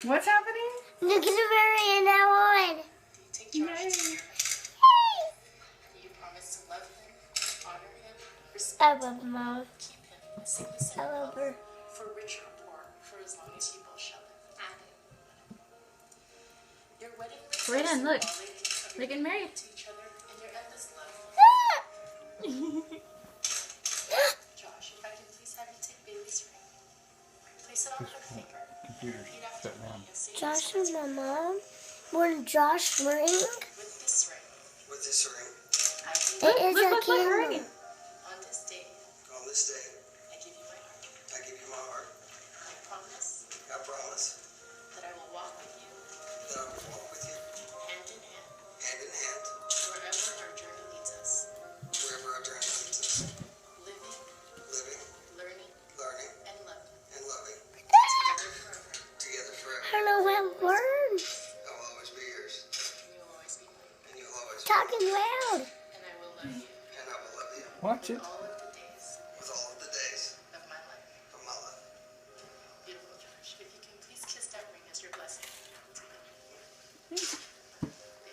What's happening? Look at the berry in that one. Take Josh. You promise to love him, honor him, respect I love Mom. keep him, sing the same I love her. for rich or poor, for as long as you both shall live. Your wedding ring is Brayden, look. symbolic of They're getting married. to each other and your endless love. Josh, if I can please have you take Bailey's ring. Place it on her finger. Computer's Repeat after shut me down. and say Josh these and words my mom. When Josh ring, with this ring. With this ring, I give it is a Look, candle. hurry. on this day, on this day, I give you my heart. I give you my heart. I promise I promise that I will walk with you that I will walk with you hand in hand hand in hand wherever our journey leads us. wherever our journey leads us. Living, Living, learning, learning, and loving. and loving. Together forever. Together forever. I don't know what word. I will always be yours. And you will always be mine. And you'll always be Talking loud. And I will love you. And I will love you. Watch it. All